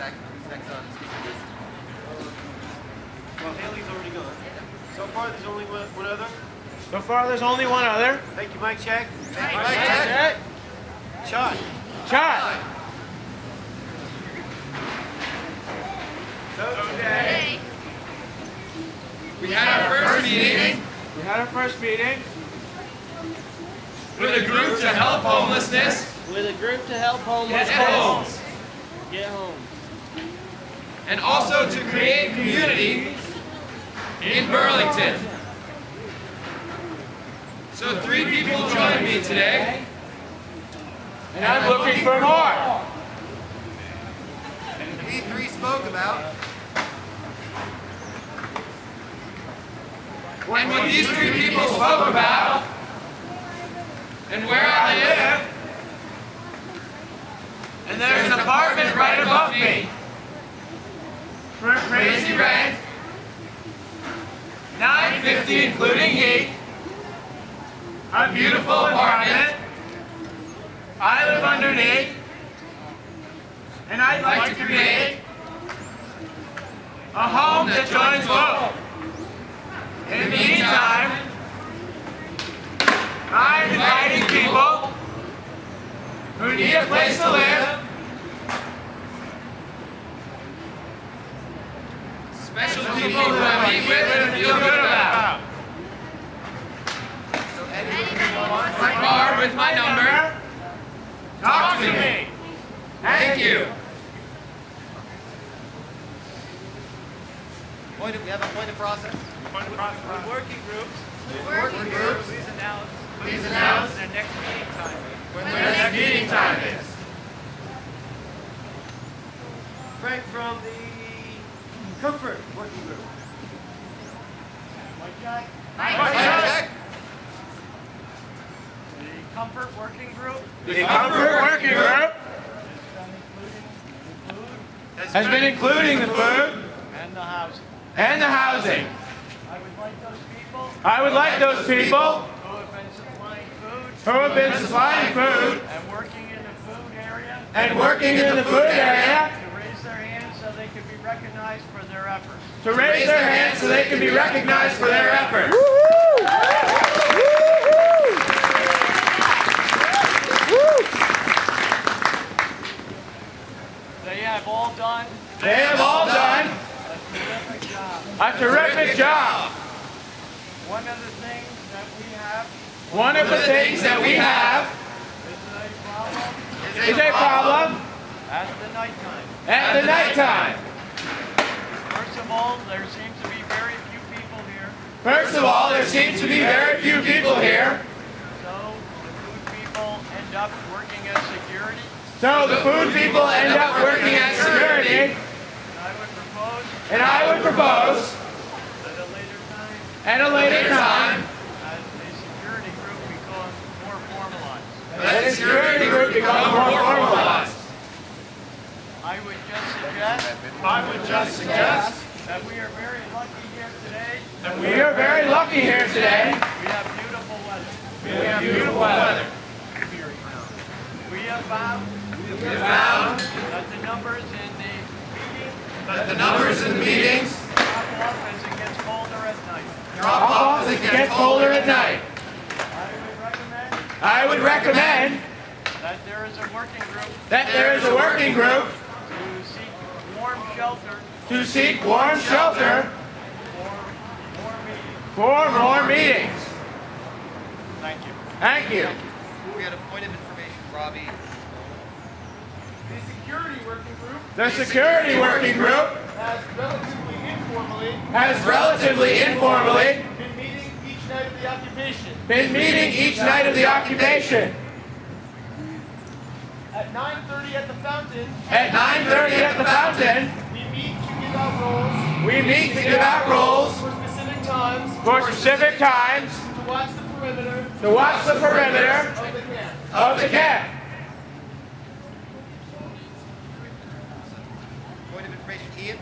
Who's next on the speaker list? Well, Haley's already gone. So far, there's only one other. So far, there's only one other. Thank you, Mike Check. Thank you, Mike Check. Shot. Shot. Okay. We had our first meeting. We had our first meeting. With a group to help homelessness. With a group to help homeless Get homes. get home. And also to create community in Burlington. So 3 people joined me today. And I'm looking for more. We 3 spoke about. And what these 3 people spoke about, and where I live, and there's an apartment right above me for a crazy rent, $9.50 including heat, a beautiful apartment. I live underneath, and I'd like to create a home that joins both. In the meantime, I'm inviting people who need a place to live, special people who I meet with and feel good about. So anyone who wants my card with my number, talk to me. Thank you. We have a point of process. Working groups. Working groups. Please announce their next meeting time. When their next meeting time is. Frank from the Comfort Working Group. Mike Jack. Mike Jack. The Comfort Working Group. The Comfort Working Group has been including the food And the housing. and the housing. I would like those people who have been supplying food and working in the food area and working in the food area to raise their hands so they can be recognized for their efforts. to raise their hands so they can be recognized for their efforts. They have all done They have all done a terrific job. a terrific job. One of the things that we have One of the things that we have is a problem is a problem at the nighttime. at the nighttime. First of all, there seems to be very few people here, First of all, there seems to be very few people here, so the food people end up working as security. so the food people end up working as security. And I would propose And I would propose at a later time at a later time as a security group become more formalized. that the security group becomes more formalized. I would just suggest that we are very lucky here today. We are very lucky here today. We have beautiful weather. We have beautiful weather. We have found that the numbers in the meetings drop off as it gets colder at night. Drop off as it gets colder at night. I would recommend I would recommend that there is a working group that there is a working group to seek warm shelter to seek warm shelter for more meetings. for more meetings. Thank you. Thank you. We had a point of information, Robbie. The security working group The security working group has relatively informally has relatively informally been meeting each night of the occupation. been meeting each night of the occupation. At 9:30 at the fountain, At 9:30 at the fountain, we meet to give out rolls we meet to give out rolls for specific times for specific times to watch the perimeter to watch the perimeter of the camp. of the camp. Point of information, Ian.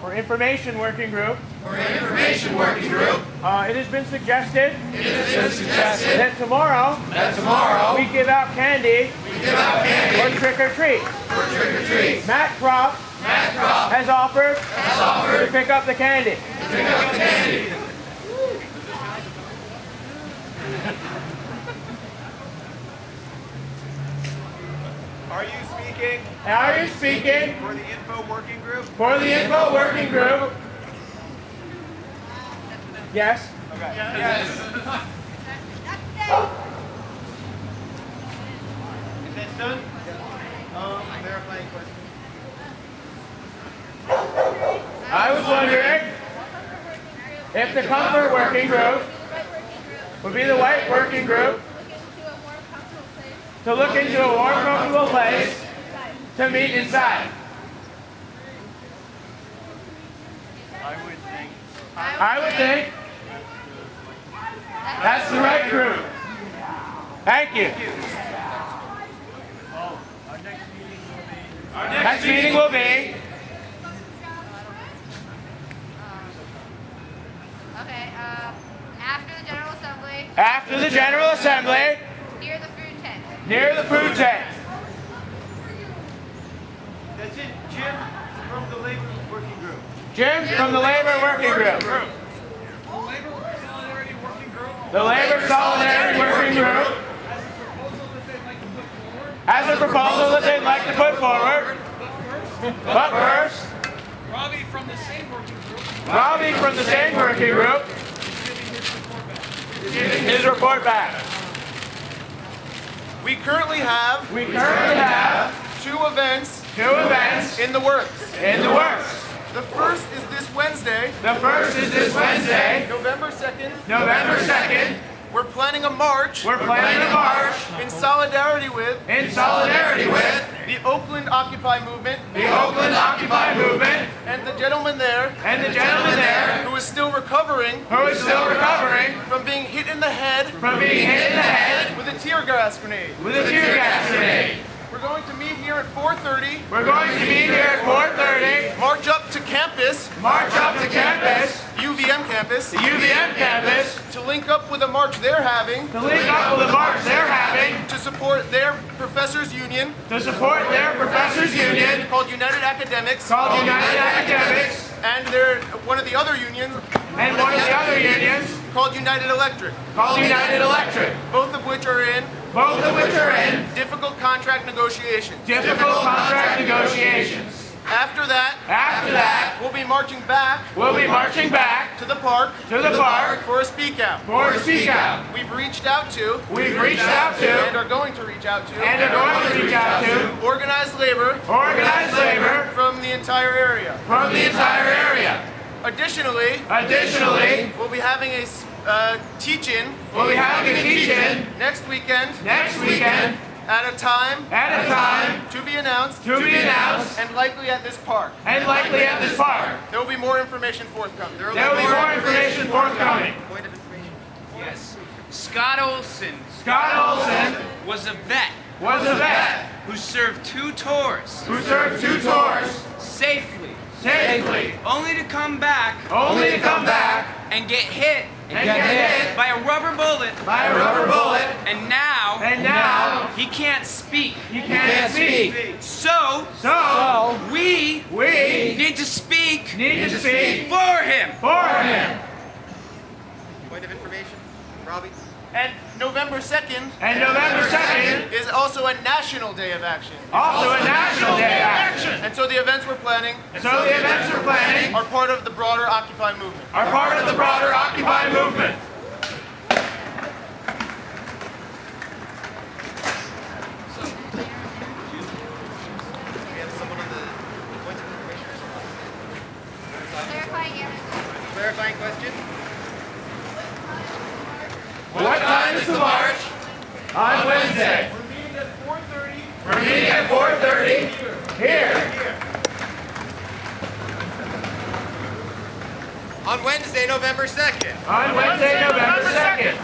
For information working group, For an information working group, it has been suggested it has been suggested that tomorrow that tomorrow we give out candy we Give out candy. Or trick or treat. Or trick or treat. Matt Croft has offered to pick up the candy. Pick up the candy. Are you speaking Are you speaking for the info working group? for the info working group? Yes. Okay. Yes. Is that done? Verifying question. I was wondering if the comfort working group would be the white working group to look into a warm, comfortable place to meet inside. I would think that's the right group. Thank you. Our Next meeting will be after the General Assembly, after the General Assembly, near the food tent. near the food tent. That's it, Jim from the labor working group. Jim from the Labor Working Group. The Labor Solidarity Working Group has a proposal that they'd like to put forward. But first, Robbie from the same working group Robbie from the same working group is giving his his report back. report back. We currently have We currently have 2 events 2 events in the works. in the works. The first is this Wednesday, The first is this Wednesday, November 2nd. November 2nd. We're planning a march We're planning a march in solidarity with in solidarity with the Oakland Occupy movement the Oakland Occupy movement and the gentleman there and the gentleman there who is still recovering who is still recovering from being hit in the head from being hit in the head with a tear gas grenade. with a tear gas grenade. We're going to meet here at 4:30, We're going to meet here at 4:30, march up to campus, march up to campus, UVM campus, the UVM campus, to link up with a march they're having to link up with the march they're having to support their professors union to support their professors union called United Academics, called United Academics and they're one of the other unions and one of the other unions called United Electric, called United Electric, both of which are in both of which are in difficult contract negotiations. difficult contract negotiations. After that, We'll be marching back marching back to the park to the park for a speak out. for a speak out. We've reached out to We've reached out and to are going to reach out to and are going to reach out to organized labor organized labor from the entire area. from the entire area. Additionally, we'll be having a teach-in We'll be having a teach-in next weekend next weekend at a time at a time to be announced to be announced and likely at this park. and likely at this park. There will be more information forthcoming. There will be more information forthcoming. Point of information. Yes. Scott Olson Scott Olson was a vet was a vet who served 2 tours who served 2 tours safely, safely, only to come back only to come back and get hit and get hit by a rubber bullet, by a rubber bullet, and now he can't speak. can't speak. So So we we need to speak need to speak for him. for him. Point of information, Robbie. And November 2nd And November 2nd, is also a national day of action. also a national day of action. And so the events we're planning So the events we're planning are part of the broader Occupy movement. are part of the broader Occupy movement. We have someone on the point of information or something. Clarifying answers. Clarifying question? What time is the march? On Wednesday. We're meeting at 4:30. We're meeting at 4:30 here. On Wednesday, November 2nd. On Wednesday, November 2nd.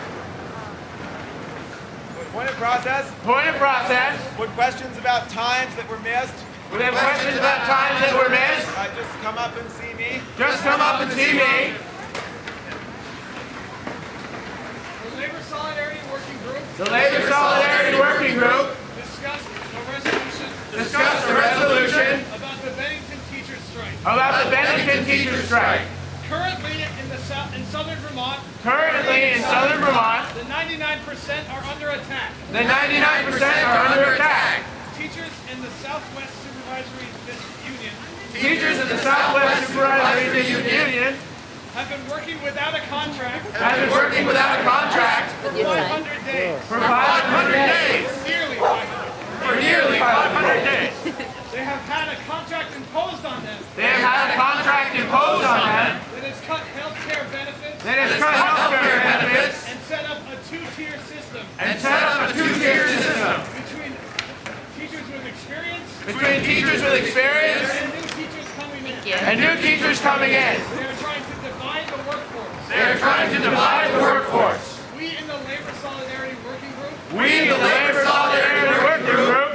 Point of process. Point of process. What questions about times that were missed? We have questions about times that were missed. Just come up and see me. Just come up and see me. The Labor Solidarity Working Group The Labor Solidarity Working Group discussed the resolution about the Bennington teachers strike. about the Bennington teachers strike. Currently in southern Vermont, Currently in southern Vermont, the 99% are under attack. the 99% are under attack. Teachers in the Southwest Supervisory Union Teachers in the Southwest Supervisory Union have been working without a contract have been working without a contract for 500 days. for 500 days. Nearly 500. For nearly 500 days. They have had a contract imposed on them They have had a contract imposed on them that has cut health care benefits that has cut healthcare benefits and set up a two-tier system and set up a two-tier system between teachers with experience between teachers with experience and new teachers coming in. and new teachers coming in. They are trying to divide the workforce. They are trying to divide the workforce. We in the Labor Solidarity Working Group We, the Labor Solidarity Working Group,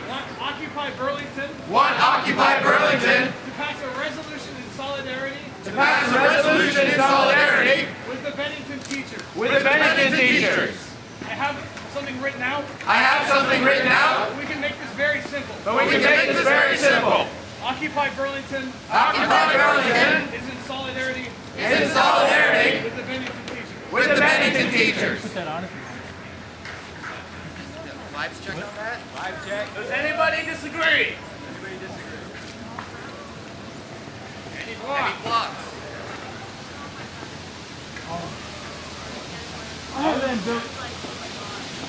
want Occupy Burlington want Occupy Burlington to pass a resolution in solidarity to pass a resolution in solidarity with the Bennington teachers. with the Bennington teachers. I have something written out. I have something written out, We can make this very simple. but we can make this very simple. Occupy Burlington Occupy Burlington is in solidarity is in solidarity with the Bennington teachers. with the Bennington teachers. Vibes check on that? Vibe check. Does anybody disagree? Any blocks?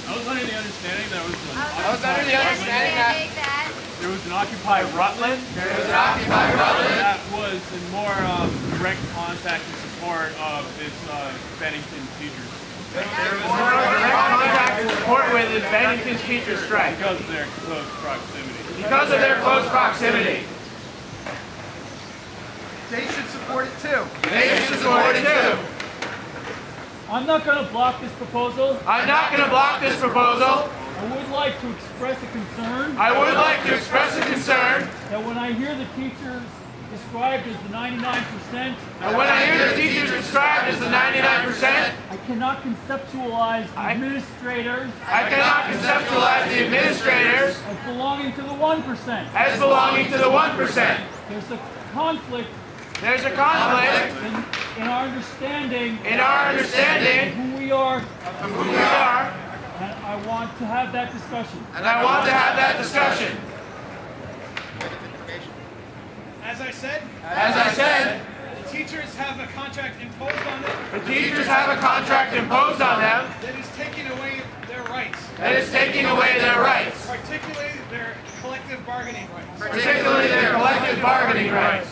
I was under the understanding that That. there was an Occupy Rutland There is an Occupy Rutland that was in more direct contact and support of this Bennington teachers more direct contact and support with the Bennington teachers strike because of their close proximity. because of their close proximity. They should support it too. They should support it too. I'm not going to block this proposal. I'm not going to block this proposal. I would like to express a concern I would like to express a concern that when I hear the teachers described as the 99%, that when I hear the teachers described as the 99%, I cannot conceptualize the administrators I cannot conceptualize the administrators as belonging to the 1%. as belonging to the 1%. There's a conflict There's a conflict in our understanding in our of understanding who we are, of who we are, and I want to have that discussion. and I want to have that discussion. As I said, As I said, the teachers have a contract imposed on them the teachers have a contract imposed on them that is taking away their rights, that is taking away their rights, particularly their collective bargaining rights. particularly their collective bargaining rights.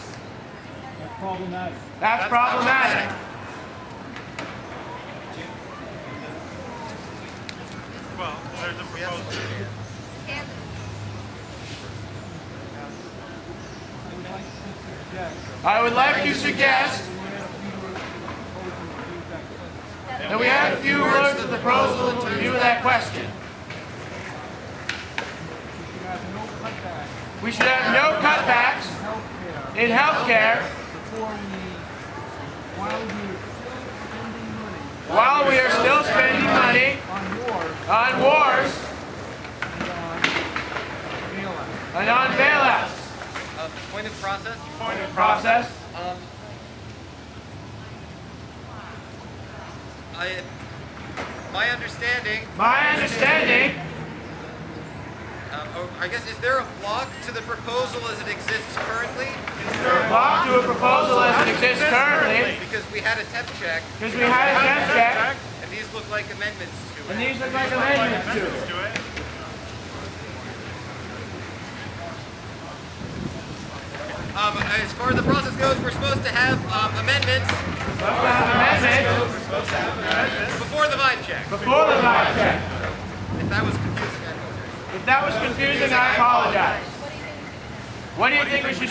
That's problematic. That's problematic. Well, there's a proposal. I would like to suggest that we add a few words to the proposal to review that question. We should have no cutbacks in health care while we are still spending money on wars and on bailouts. Point of process? Point of process. My understanding, I guess, is there a block to the proposal as it exists currently? Block to a proposal as it exists currently Because we had a temp check, because we had a temp check and these look like amendments to and it. these look like amendments to it. As far as the process goes, we're supposed to have amendments before the vibe check. Before the vibe check. If that was confusing, I apologize. If that was confusing, I apologize. What do you think we should do?